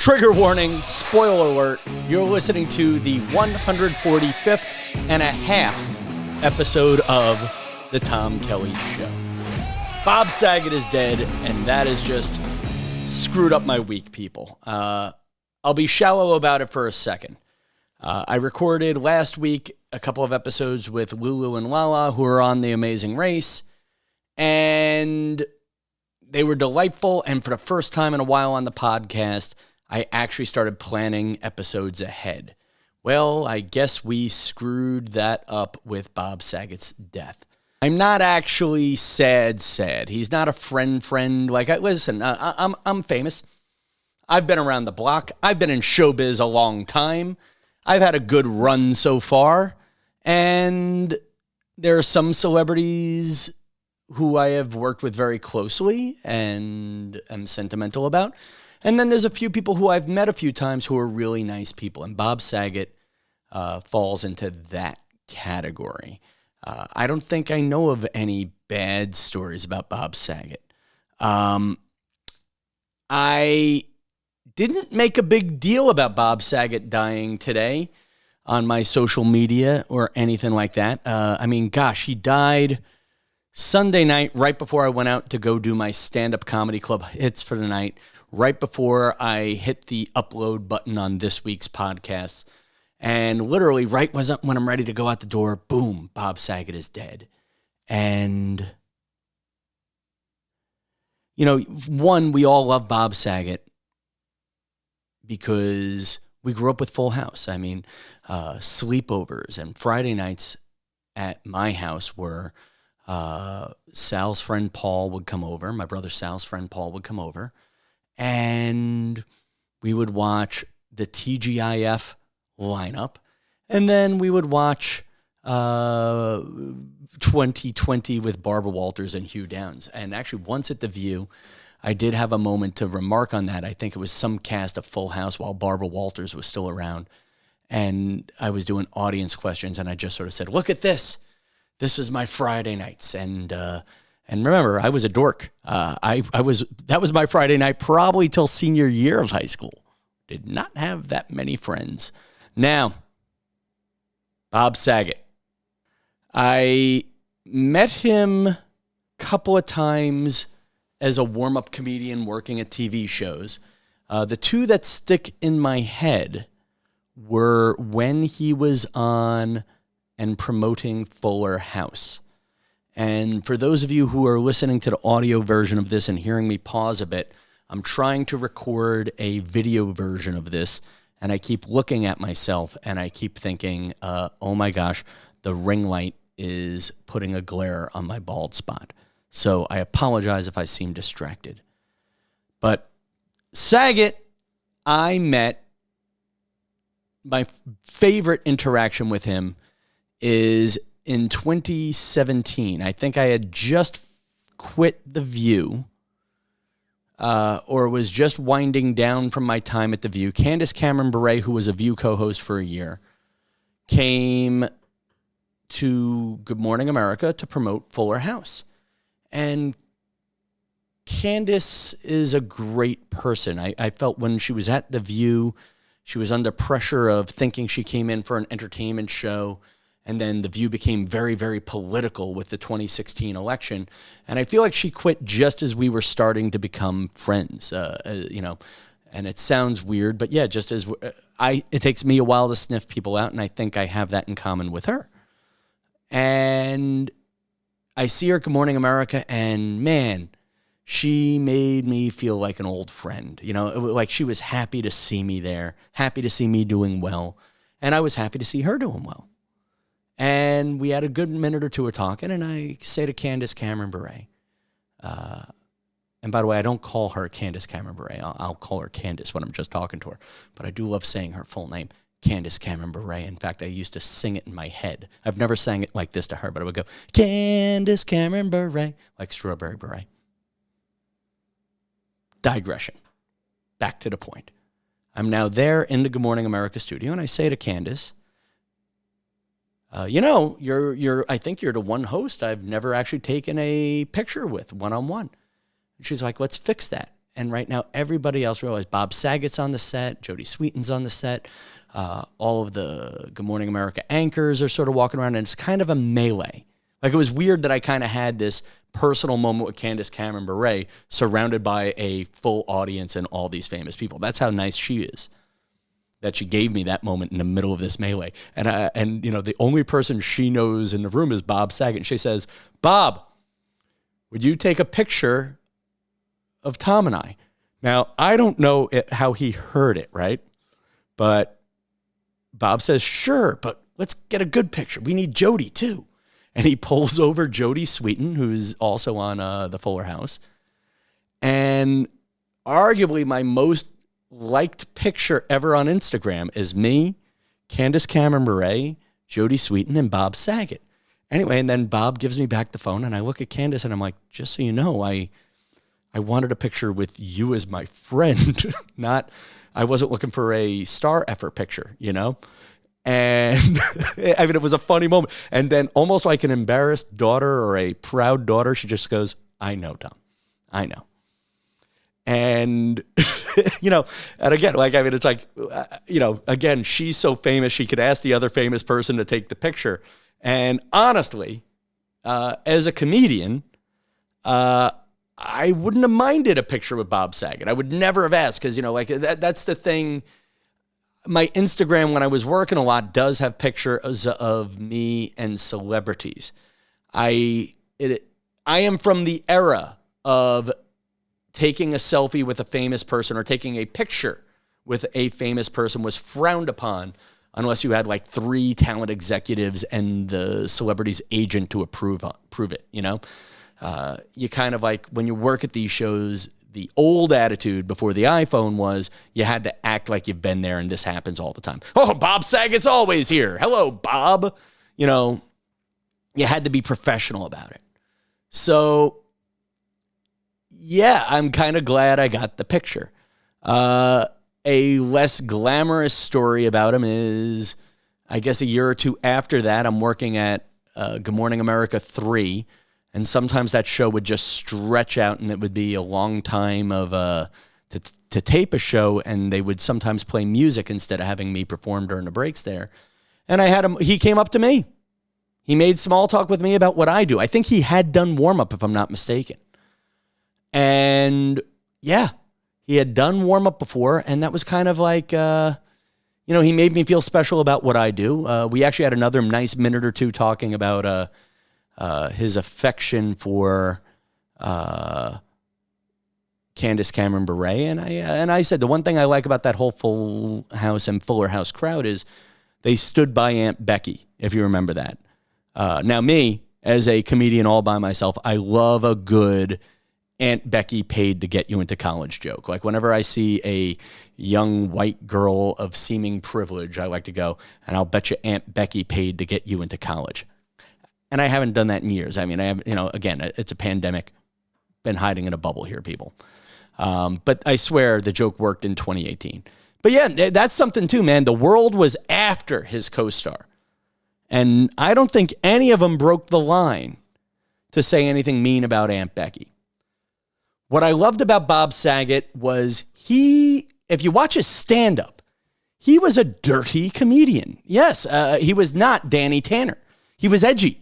Trigger warning, spoiler alert, you're listening to the 145th and a half episode of the Tom Kelly Show. Bob Saget is dead, and that has just screwed up my week, people. I'll be shallow about it for a second. I recorded last week a couple of episodes with Lulu and Lala, who are on The Amazing Race, and they were delightful, and for the first time in a while on the podcast, I actually started planning episodes ahead. Well, I guess we screwed that up with Bob Saget's death. I'm not actually sad. He's not a friend. Like, listen, I'm famous. I've been around the block. I've been in showbiz a long time. I've had a good run so far. And there are some celebrities who I have worked with very closely and am sentimental about. And then there's a few people who I've met a few times who are really nice people. And Bob Saget falls into that category. I don't think I know of any bad stories about Bob Saget. I didn't make a big deal about Bob Saget dying today on my social media or anything like that. He died Sunday night right before I went out to go do my stand-up comedy club hits for the night, right before I hit the upload button on this week's podcast. And literally right when I'm ready to go out the door, boom, Bob Saget is dead. And, one, we all love Bob Saget because we grew up with Full House. Sleepovers and Friday nights at my house were Sal's friend Paul would come over. My brother Sal's friend Paul would come over. And we would watch the TGIF lineup. And then we would watch 2020 with Barbara Walters and Hugh Downs. And actually, once at The View, I did have a moment to remark on that. I think it was some cast of Full House while Barbara Walters was still around. And I was doing audience questions, and I just sort of said, look at this. This is my Friday nights. And remember, I was a dork. That was my Friday night probably till senior year of high school. Did not have that many friends. Now, Bob Saget. I met him a couple of times as a warm-up comedian working at TV shows. The two that stick in my head were when he was on and promoting Fuller House. And for those of you who are listening to the audio version of this and hearing me pause a bit, I'm trying to record a video version of this, and I keep looking at myself, and I keep thinking, oh my gosh, the ring light is putting a glare on my bald spot. So I apologize if I seem distracted. But Saget, I met, my favorite interaction with him is in 2017. I think I had just quit The View or was just winding down from my time at The View. Candace Cameron Bure, who was a View co-host for a year, came to Good Morning America to promote Fuller House. And Candace is a great person. I felt when she was at The View, she was under pressure of thinking she came in for an entertainment show. And then The View became very, very political with the 2016 election. And I feel like she quit just as we were starting to become friends, and it sounds weird, but yeah, just as it takes me a while to sniff people out, and I think I have that in common with her. And I see her at Good Morning America, and man, she made me feel like an old friend. Like she was happy to see me there, happy to see me doing well, and I was happy to see her doing well. And we had a good minute or two of talking, and I say to Candace Cameron Bure, and by the way, I don't call her Candace Cameron Bure. I'll call her Candace when I'm just talking to her. But I do love saying her full name, Candace Cameron Bure. In fact, I used to sing it in my head. I've never sang it like this to her, but I would go, Candace Cameron Bure, like Strawberry Beret. Digression. Back to the point. I'm now there in the Good Morning America studio, and I say to Candace, I think you're the one host I've never actually taken a picture with one-on-one. And she's like, let's fix that. And right now, everybody else realized Bob Saget's on the set, Jodie Sweetin's on the set, all of the Good Morning America anchors are sort of walking around, and it's kind of a melee. Like, it was weird that I kind of had this personal moment with Candace Cameron Bure surrounded by a full audience and all these famous people. That's how nice she is, that she gave me that moment in the middle of this melee. And the only person she knows in the room is Bob Saget. And she says, Bob, would you take a picture of Tom and I? Now, I don't know how he heard it, right? But Bob says, sure, but let's get a good picture. We need Jodie too. And he pulls over Jodie Sweetin, who's also on the Fuller House. And arguably my most liked picture ever on Instagram is me, Candace Cameron Bure, Jodie Sweetin, and Bob Saget. Anyway, and then Bob gives me back the phone, and I look at Candace, and I'm like, just so you know, I wanted a picture with you as my friend. I wasn't looking for a star effort picture, And I mean, it was a funny moment. And then almost like an embarrassed daughter or a proud daughter, she just goes, I know, Tom. I know. And, and again, it's like, again, she's so famous, she could ask the other famous person to take the picture. And honestly, as a comedian, I wouldn't have minded a picture with Bob Saget. I would never have asked because, that's the thing. My Instagram, when I was working a lot, does have pictures of me and celebrities. I am from the era of taking a selfie with a famous person or taking a picture with a famous person was frowned upon unless you had like 3 talent executives and the celebrity's agent to prove it, You kind of like, when you work at these shows, the old attitude before the iPhone was you had to act like you've been there, and this happens all the time. Oh, Bob Saget's always here. Hello, Bob. You had to be professional about it. So, yeah, I'm kind of glad I got the picture. A less glamorous story about him is, I guess a year or two after that, I'm working at Good Morning America 3, and sometimes that show would just stretch out, and it would be a long time of to tape a show, and they would sometimes play music instead of having me perform during the breaks there. And he came up to me. He made small talk with me about what I do. I think he had done warm-up, if I'm not mistaken. And yeah, he had done warm-up before, and that was kind of like, he made me feel special about what I do. We actually had another nice minute or two talking about his affection for Candace Cameron Bure, and I said the one thing I like about that whole Full House and Fuller House crowd is they stood by Aunt Becky, if you remember that. Now me, as a comedian all by myself, I love a good Aunt Becky paid to get you into college joke. Like whenever I see a young white girl of seeming privilege, I like to go, and I'll bet you Aunt Becky paid to get you into college. And I haven't done that in years. I mean, I have, again, it's a pandemic. Been hiding in a bubble here, people. But I swear the joke worked in 2018. But yeah, that's something too, man. The world was after his co-star. And I don't think any of them broke the line to say anything mean about Aunt Becky. What I loved about Bob Saget was if you watch his stand-up, he was a dirty comedian. Yes, he was not Danny Tanner. He was edgy.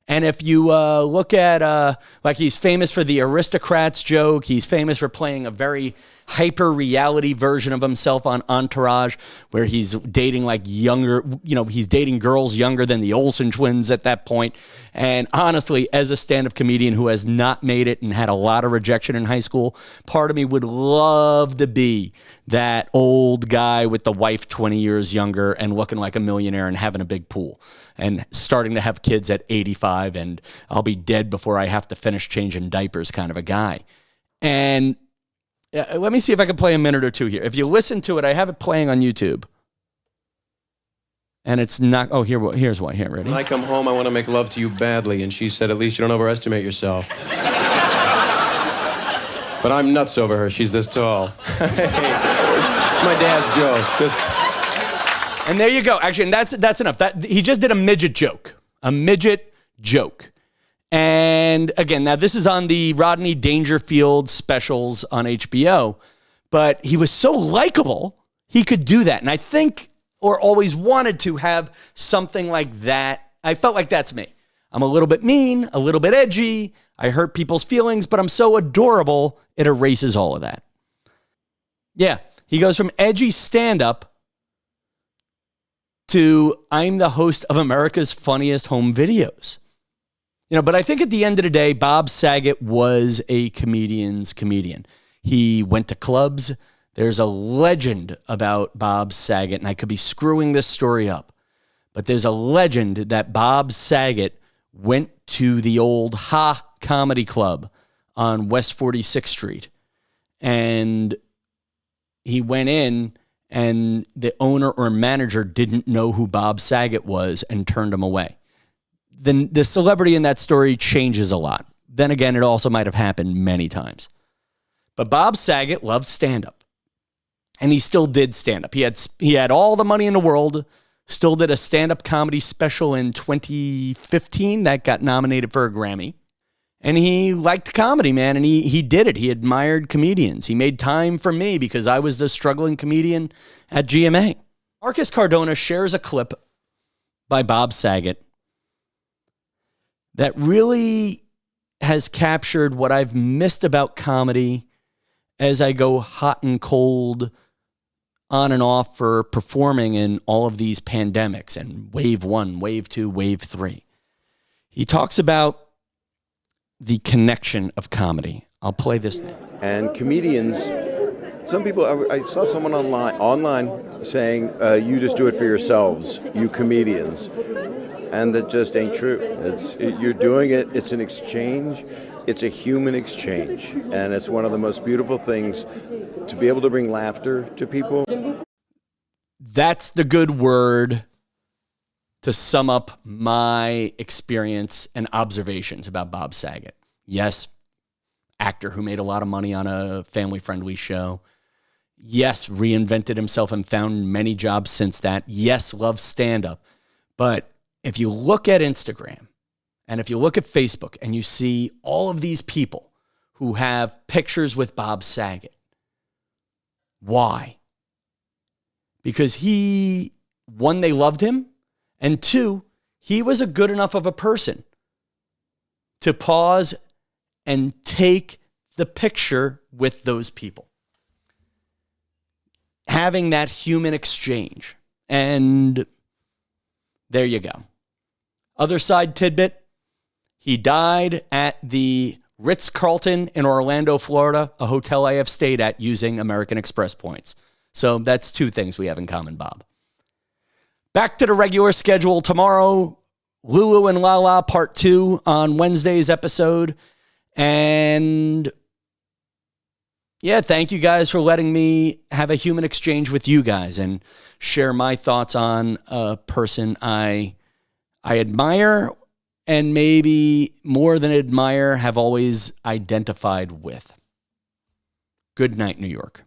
And if you look at, he's famous for the aristocrats joke. He's famous for playing a very hyper-reality version of himself on Entourage, where he's dating he's dating girls younger than the Olsen twins at that point. And honestly, as a stand-up comedian who has not made it and had a lot of rejection in high school, part of me would love to be that old guy with the wife 20 years younger and looking like a millionaire and having a big pool and starting to have kids at 85, and I'll be dead before I have to finish changing diapers kind of a guy. And let me see if I can play a minute or two here. If you listen to it, I have it playing on YouTube. And it's not, here's one. Here, ready? When I come home, I want to make love to you badly. And she said, at least you don't overestimate yourself. But I'm nuts over her. She's this tall. It's my dad's joke. And there you go. Actually, and that's enough. He just did a midget joke. A midget joke. And again, now this is on the Rodney Dangerfield specials on HBO, but he was so likable, he could do that. And I think, or always wanted to have something like that. I felt like that's me. I'm a little bit mean, a little bit edgy. I hurt people's feelings, but I'm so adorable, it erases all of that. Yeah, he goes from edgy stand-up to I'm the host of America's Funniest Home Videos. But I think at the end of the day, Bob Saget was a comedian's comedian. He went to clubs. There's a legend about Bob Saget, and I could be screwing this story up, but there's a legend that Bob Saget went to the old Ha Comedy Club on West 46th Street, and he went in, and the owner or manager didn't know who Bob Saget was and turned him away. Then the celebrity in that story changes a lot. Then again, it also might have happened many times. But Bob Saget loved stand-up. And he still did stand-up. He had all the money in the world, still did a stand-up comedy special in 2015 that got nominated for a Grammy. And he liked comedy, man, and he did it. He admired comedians. He made time for me because I was the struggling comedian at GMA. Marcus Cardona shares a clip by Bob Saget that really has captured what I've missed about comedy as I go hot and cold on and off for performing in all of these pandemics and wave 1, wave 2, wave 3. He talks about the connection of comedy. I'll play this now. And comedians, some people, I saw someone online saying, you just do it for yourselves, you comedians. And that just ain't true. You're doing it, it's an exchange, it's a human exchange. And it's one of the most beautiful things to be able to bring laughter to people. That's the good word to sum up my experience and observations about Bob Saget. Yes, actor who made a lot of money on a family-friendly show. Yes, reinvented himself and found many jobs since that. Yes, loves stand-up. But if you look at Instagram and if you look at Facebook and you see all of these people who have pictures with Bob Saget, why? Because one, they loved him, and two, he was a good enough of a person to pause and take the picture with those people. Having that human exchange. And there you go. Other side tidbit, he died at the Ritz-Carlton in Orlando, Florida, a hotel I have stayed at using American Express points. So that's two things we have in common, Bob. Back to the regular schedule tomorrow, Lulu and Lala Part 2 on Wednesday's episode. And yeah, thank you guys for letting me have a human exchange with you guys and share my thoughts on a person I admire and maybe more than admire, have always identified with. Good night, New York.